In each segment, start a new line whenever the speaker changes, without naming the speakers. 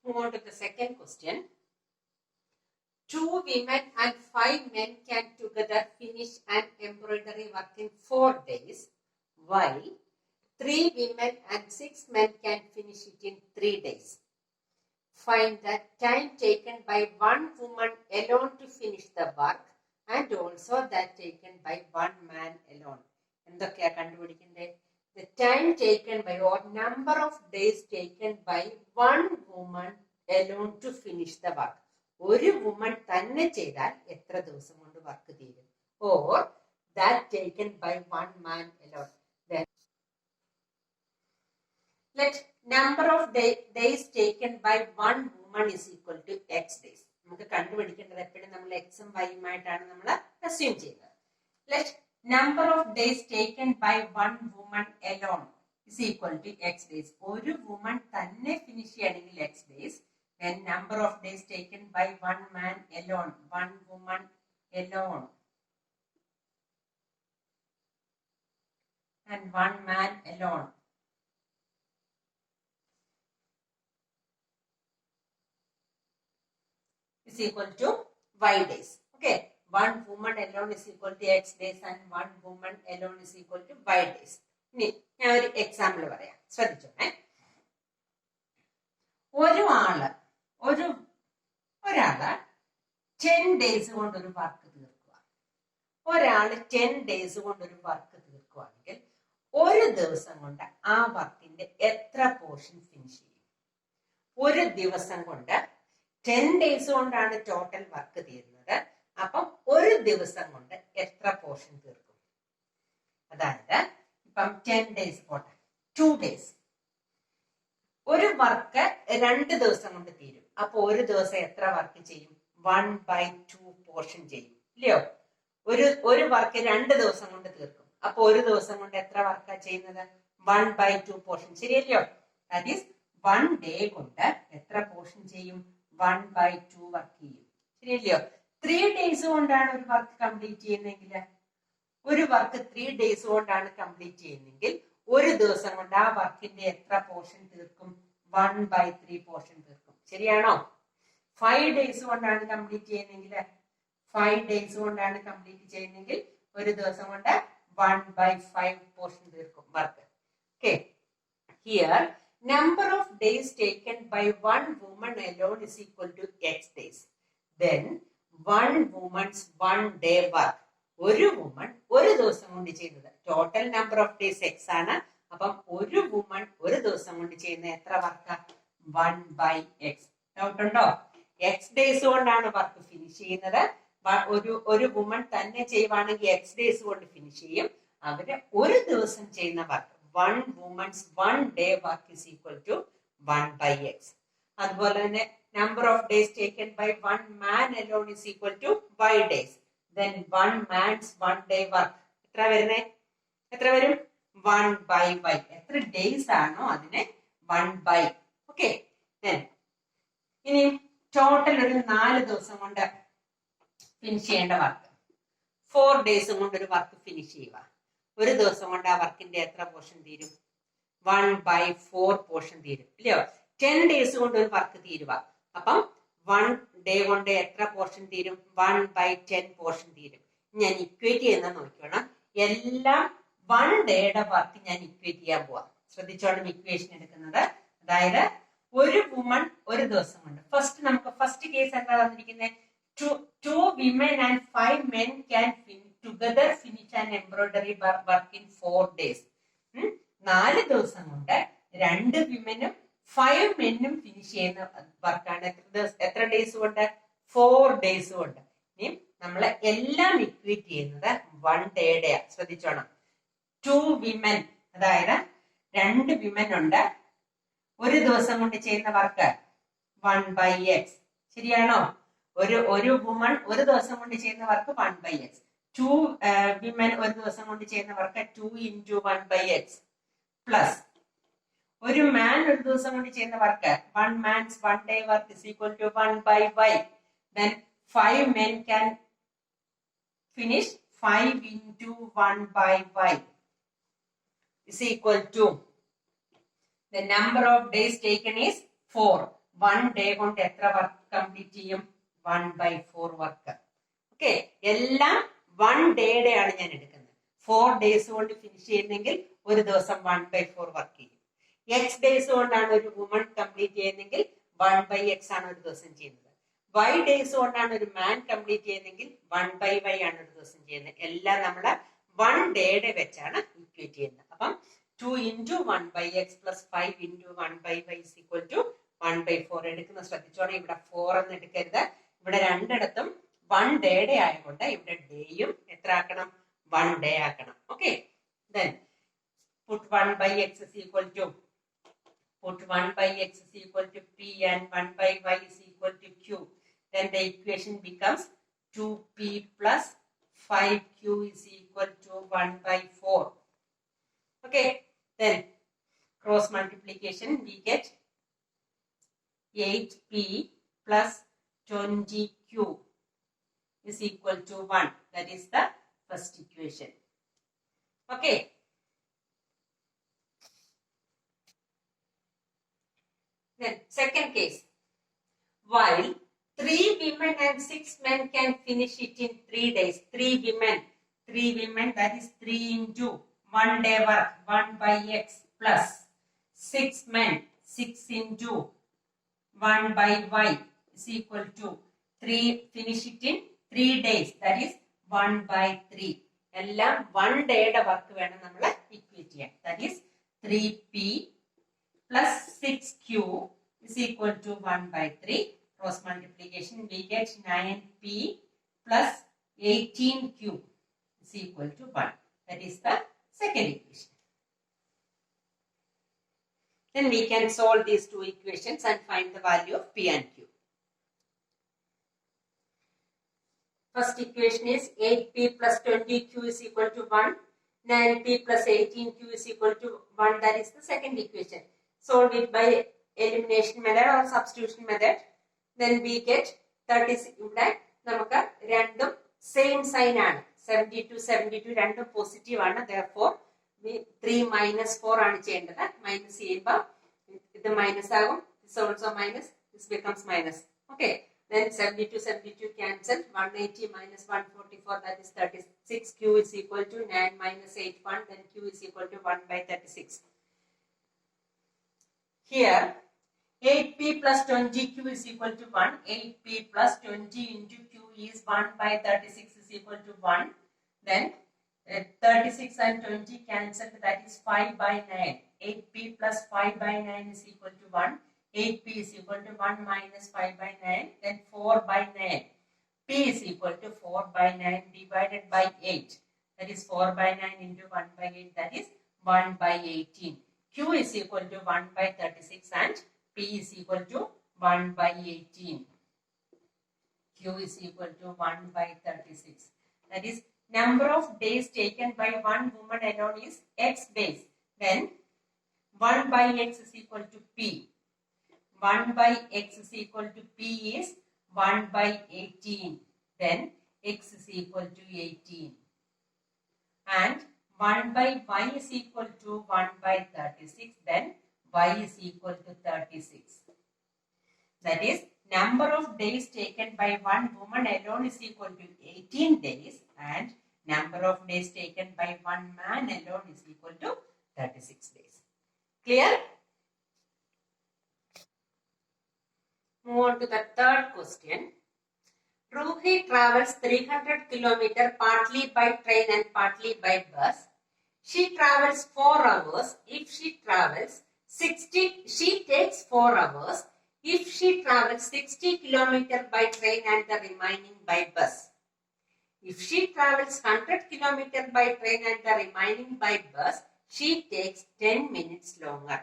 Move on to the second question. 2 women and 5 men can together finish an embroidery work in 4 days, while 3 women and 6 men can finish it in 3 days. Find the time taken by one woman alone to finish the work and also that taken by one man alone. എന്തൊക്കെയാ കണ്ടുപിടിക്കുന്നത്? The time taken by or number of days taken by one woman alone to finish the work. ഒരു woman തന്നെ ചെയ്താൽ എത്ര ദിവസം കൊണ്ട് work തീരും? Or that taken by one man alone. Then let number of days taken by one woman is equal to x days. നമുക്ക് കണ്ടുപിടിക്കേണ്ടത് എപ്പോഴും നമ്മൾ എക്സും വൈയുമായിട്ടാണ് നമ്മൾ അസ്യൂം ചെയ്യുന്നത്. Let number of days taken by one woman alone is equal to x days. ഒരു woman തന്നെ finish ചെയ്യണമെങ്കിൽ x days. Then number of days taken by one man alone, one woman alone, and one man alone is equal to y days. Okay, one woman alone is equal to x days and one woman alone is equal to y days. ഇനി ഞാൻ ഒരു example പറയാം, ശ്രദ്ധിച്ചോണേ. ഒരാള് 10 days കൊണ്ട് ഒരു work തീർക്കുക. ഒരാള് 10 days കൊണ്ട് ഒരു വർക്ക് തീർക്കുകയാണെങ്കിൽ ഒരു ദിവസം കൊണ്ട് ആ വർക്കിന്റെ എത്ര പോർഷൻ ഫിനിഷ് ചെയ്യും? ഒരു ദിവസം കൊണ്ട് 10 ഡേയ്സ് കൊണ്ടാണ് ടോട്ടൽ വർക്ക് തീരുന്നത്. അപ്പം ഒരു ദിവസം കൊണ്ട് എത്ര പോർഷൻ തീർക്കും? അതായത് ഇപ്പം 10 ഡേയ്സ് പോട്ടെ, 2 ഡേയ്സ്. ഒരു വർക്ക് 2 ദിവസം കൊണ്ട് തീരും. അപ്പൊ ഒരു ദിവസം എത്ര വർക്ക് ചെയ്യും? 1/2 പോർഷൻ ചെയ്യും, ഇല്ലയോ? ഒരു വർക്ക് 2 ദിവസം കൊണ്ട് തീർക്കും. അപ്പൊ ഒരു ദിവസം കൊണ്ട് എത്ര വർക്കാ ചെയ്യുന്നത്? 1/2 പോർഷൻ, ശരിയല്ലയോ? ദാറ്റ് ഈസ് 1 ഡേ കൊണ്ട് എത്ര പോർഷൻ ചെയ്യും? 1/2 വർക്ക് ചെയ്യും, ശരിയല്ലയോ? 3 ഡേയ്സ് കൊണ്ടാണ് ഒരു വർക്ക് കംപ്ലീറ്റ് ചെയ്യുന്നെങ്കിൽ, ഒരു വർക്ക് 3 ഡേയ്സ് കൊണ്ടാണ് കംപ്ലീറ്റ് ചെയ്യുന്നെങ്കിൽ ഒരു ദിവസം കൊണ്ട് ആ വർക്കിന്റെ എത്ര പോർഷൻ തീർക്കും? 1/3 പോർഷൻ തീർക്കും, ശരിയാണോ? 5 ഡേയ്സ് കൊണ്ടാണ് കംപ്ലീറ്റ് ചെയ്യുന്നെങ്കിൽ, 5 ഡേയ്സ് കൊണ്ടാണ് കംപ്ലീറ്റ് ചെയ്യുന്നെങ്കിൽ ഒരു ദിവസം കൊണ്ട് 1/5 പോർഷൻ തീർക്കും work. Okay, here number of days taken by one woman alone is equal to x days. Then one woman's 1 day work. ഒരു വുമൺ ഒരു ദിവസം കൊണ്ട് ചെയ്യുന്നത്, total number of days X ആണ്. അപ്പം ഒരു വുമൺ ഒരു ദിവസം കൊണ്ട് ചെയ്യുന്ന എത്ര വർക്കാ? 1/x. ഡൗട്ട് ഉണ്ടോ? എക്സ് ഡേയ്സ് കൊണ്ടാണ് വർക്ക് ഫിനിഷ് ചെയ്യുന്നത്. ഒരു വുമൺ തന്നെ ചെയ്യുവാണെങ്കിൽ എക്സ് ഡേയ്സ് കൊണ്ട് ഫിനിഷ് ചെയ്യും. അവര് ഒരു ദിവസം ചെയ്യുന്ന work, one woman's 1 day work is equal to 1/x. അതുപോലെ തന്നെ number of days taken by one man alone is equal to y days. Then one man's 1 day work എത്ര വരും? 1/y. എത്ര ഡേയ്സ് ആണോ അതിനെ 1/. ഓക്കെ, ഇനി ടോട്ടൽ ഒരു 4 ദിവസം കൊണ്ട് ഫിനിഷ് ചെയ്യേണ്ട വർക്ക്, 4 ഡേയ്സ് കൊണ്ട് ഒരു വർക്ക് ഫിനിഷ് ചെയ്യുക. ഒരു ദിവസം കൊണ്ട് ആ വർക്കിന്റെ എത്ര പോർഷൻ തീരും? 1/4 പോർഷൻ തീരും, ഇല്ലയോ? 10 ഡേയ്സ് കൊണ്ട് ഒരു വർക്ക് തീരുക. അപ്പം 1 ഡേ കൊണ്ട് എത്ര പോർഷൻ തീരും? 1/10 പോർഷൻ തീരും. ഞാൻ ഇക്വേറ്റ് ചെയ്യുന്ന നോക്കണം. എല്ലാം 1 ഡേയുടെ വർക്ക് ഞാൻ ഇക്വേറ്റ് ചെയ്യാൻ പോവാം. ശ്രദ്ധിച്ചോണം ഇക്വേഷൻ എടുക്കുന്നത്. അതായത് ഒരു വുമൺ ഒരു ദിവസം കൊണ്ട്, ഫസ്റ്റ് കേസ് എന്താ തന്നിരിക്കുന്നത്? 2 women and 5 men can together finish an embroidery work in 4 days. 4 ദിവസം കൊണ്ട് 2 വിമനും 5 മെന്നും ഫിനിഷ് ചെയ്യുന്ന വർക്കാണ്. എത്ര ഡേയ്സ് കൊണ്ട്? 4 ഡേയ്സ് കൊണ്ട്. ഇനി നമ്മൾ എല്ലാം ഇക്വേറ്റ് ചെയ്യുന്നത് 1 ഡേയുടെ. ശ്രദ്ധിച്ചോണം, 2 വിമൻ, അതായത് 2 വിമൻ ഉണ്ട്, ഒരു ദിവസം കൊണ്ട് ചെയ്യുന്ന വർക്ക് 1/x, ശരിയാണോ? ഒരു വുമൺ ഒരു ദിവസം കൊണ്ട് ചെയ്യുന്ന വർക്ക് 1/x. 2 വിമൻ ഒരു ദിവസം കൊണ്ട് ചെയ്യുന്ന വർക്ക് 2 × 1/x പ്ലസ് ഒരു മാൻ ഒരു ദിവസം കൊണ്ട് ചെയ്യുന്ന work 1 man's 1 day work is equal to 1/y. Then 5 men can finish 5 × 1/y is equal to the number of days taken is 4. 1 day കൊണ്ട് എത്ര വർക്ക് കംപ്ലീറ്റ് ചെയ്യും? 1/4 വർക്ക്. ഓക്കെ, എല്ലാം 1 ഡേയുടെ ആണ് ഞാൻ എടുക്കുന്നത്. 4 days കൊണ്ട് ഫിനിഷ് ചെയ്യുന്നെങ്കിൽ ഒരു ദിവസം 1/4 വർക്ക് ചെയ്യും. X days കൊണ്ടാണ് ഒരു വുമൺ കംപ്ലീറ്റ് ചെയ്യുന്നെങ്കിൽ 1/X ആണ് ഒരു ദിവസം ചെയ്യുന്നത്. Y days കൊണ്ടാണ് ഒരു മാൻ കംപ്ലീറ്റ് ചെയ്യുന്നെങ്കിൽ 1/Y ആണ് ഒരു ദിവസം ചെയ്യുന്നത്. എല്ലാം നമ്മള് 1 ഡേയുടെ വെച്ചാണ് ഇക്വേറ്റ് ചെയ്യുന്നത്. അപ്പം 2 into 1/X plus 5 into 1/Y is equal to 1/4. എടുക്കുന്ന ശ്രദ്ധിച്ചോണം, ഇവിടെ 4 എന്ന് എടുക്കരുത്. ഇവിടെ രണ്ടിടത്തും 1 ഡേയുടെ ആയതുകൊണ്ട് ഇവിടെ ഡേയും എത്ര ആക്കണം? 1 day ആക്കണം. Okay, then put 1/X is equal to P and 1/Y is equal to Q. Then the equation becomes 2P plus 5Q is equal to 1/4. Okay, then cross multiplication we get 8P plus 20Q is equal to 1. That is the first equation. Okay. Then second case, while 3 women and 6 men can finish it in 3 days. 3 women, that is 3 into 1 day work, 1/X plus 6 men, 6 into 1/Y is equal to 3, finish it in 3 days, that is 1/3. എല്ലാം 1 ഡേയുടെ work വേണം നമ്മൾ equate ചെയ്യാൻ. That is 3P plus 6Q is equal to 1/3. Cross multiplication we get 9P plus 18Q is equal to 1. That is the second equation. Then we can solve these two equations and find the value of P and Q. First equation is 8P plus 20Q is equal to 1. 9P plus 18Q is equal to 1. That is the second equation. Solve it by elimination method or substitution method. Then we get 36. ഇവിടെ നമുക്ക് രണ്ടും same sign ആണ്. 72 രണ്ടും positive ആണ്. Therefore 3 minus 4 ആണ് ചെയ്യേണ്ടത്. Minus ചെയ്യുമ്പോൾ ഇത് മൈനസ് ആകും. This also minus. This becomes minus. Okay. Then 72 cancel. 180 minus 144, that is 36. Q is equal to 9 minus 8, 1. Then Q is equal to 1/36. Here 8P plus 20Q is equal to 1. 8P plus 20 into Q is 1/36 is equal to 1. Then 36 and 20 cancelled, that is 5/9. 8P plus 5/9 is equal to 1. 8P is equal to 1 minus 5/9. Then 4/9. P is equal to 4/9 divided by 8. That is 4/9 into 1/8. That is 1/18. Q is equal to 1/36 and P is equal to 1/18. Q is equal to 1/36. That is number of days taken by one woman alone is X days. Then 1/X is equal to P. 1/X is equal to P is 1/18. Then X is equal to 18. And 1/Y is equal to 1/36. Then Y is equal to 36. That is number of days taken by one woman alone is equal to 18 days. And number of days taken by one man alone is equal to 36 days. Clear? Move on to the third question. Ruhi travels 300 km partly by train and partly by bus. She travels 4 hours. If she travels 60, she takes 4 hours. If she travels 60 km by train and the remaining by bus. If she travels 100 km by train and the remaining by bus, she takes 10 minutes longer.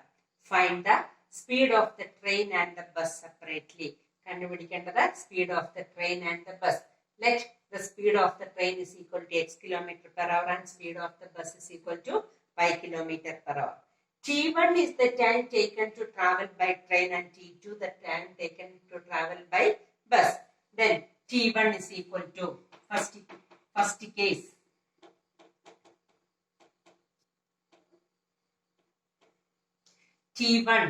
Find the speed of the train and the bus separately. കണ്ടുപിടിക്കേണ്ടത് speed of the train and the bus. Let the speed of the train is equal to x km/h and speed of the bus is equal to y km/h. T1 is the time taken to travel by train and T2 the time taken to travel by bus. Then T1 is equal to first case. T1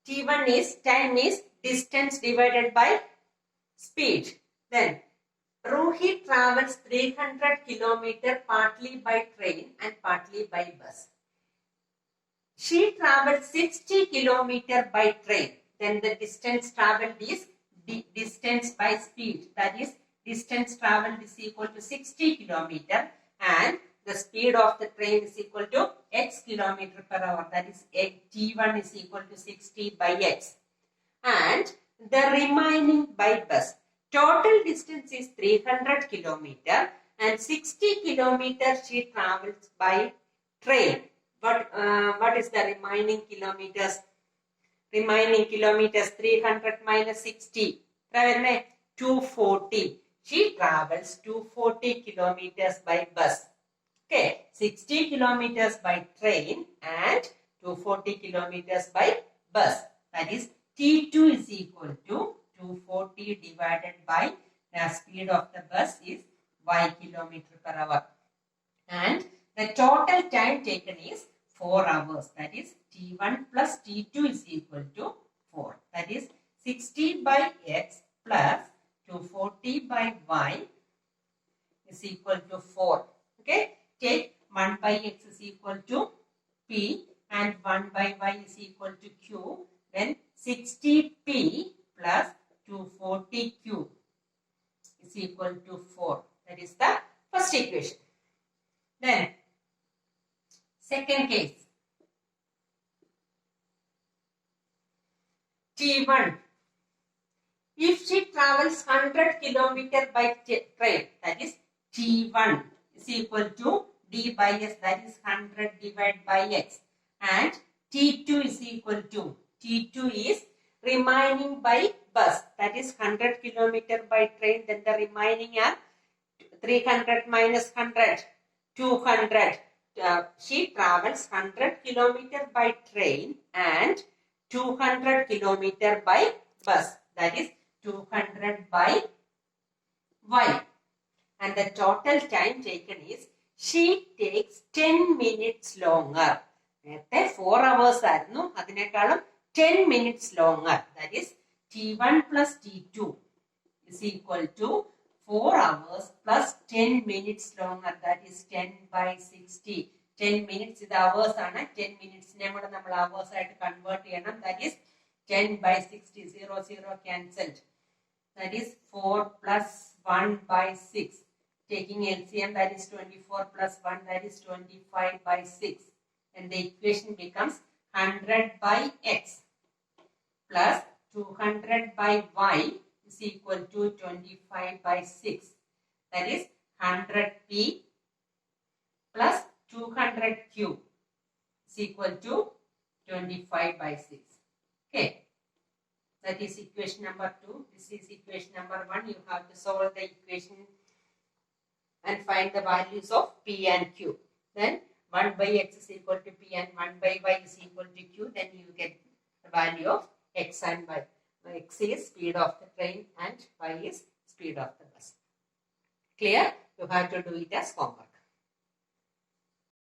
T1 is time is distance divided by speed. Then Ruhi travels 300 kilometers partly by train and partly by bus. She travels 60 kilometers by train. Then the distance traveled is distance by speed. That is, distance traveled is equal to 60 kilometers and the speed of the train is equal to x kilometer per hour. That is, T1 is equal to 60 by x. And the remaining by bus. Total distance is 300 kilometers and 60 kilometers she travels by train. But what is the remaining kilometers? Remaining kilometers 300 minus 60. 240. She travels 240 kilometers by bus. Okay, 60 kilometers by train and 240 kilometers by bus. That is, T2 is equal to 240 divided by the speed of the bus is y kilometer per hour. And the total time taken is 4 hours. That is, T1 plus T2 is equal to 4. That is, 60 by x plus 240 by y is equal to 4. Okay. Take 1 by x is equal to p and 1 by y is equal to q. Then 60p plus 240q is equal to 4. That is the first equation. Then second case. T1. If she travels 100 kilometers by train, that is T1 is equal to d by s, that is 100 divided by x. And T2 is equal to, T2 is remaining by bus, that is 100 kilometers by train, then the remaining are 300 minus 100, 200. She travels 100 kilometers by train and 200 kilometers by bus, that is 200 by y. And the total time taken is, she takes 10 minutes longer. നേരത്തെ 4 hours ആയിരുന്നു, അതിനേക്കാളും 10 minutes longer. That is, T1 plus T2 is equal to 4 hours plus 10 minutes longer. That is 10 by 60. 10 minutes ഇത് hours ആണ്. 10 minutes കൂടെ നമ്മൾ hours ആയിട്ട് convert ചെയ്യണം. That is 10 by 60. 0, 0 cancelled. That is 4 plus 1 by 6. Taking LCM, that is 24 plus 1, that is 25 by 6. And the equation becomes 100 by x plus 200 by y is equal to 25 by 6. That is 100p plus 200q is equal to 25 by 6. Okay. That is equation number 2. This is equation number 1. You have to solve the equation and find the values of p and q. Then 1 by x is equal to p and 1 by y is equal to q. Then you get the value of x and y. X is speed of the train and y is speed of the bus. Clear? You have to do it as homework.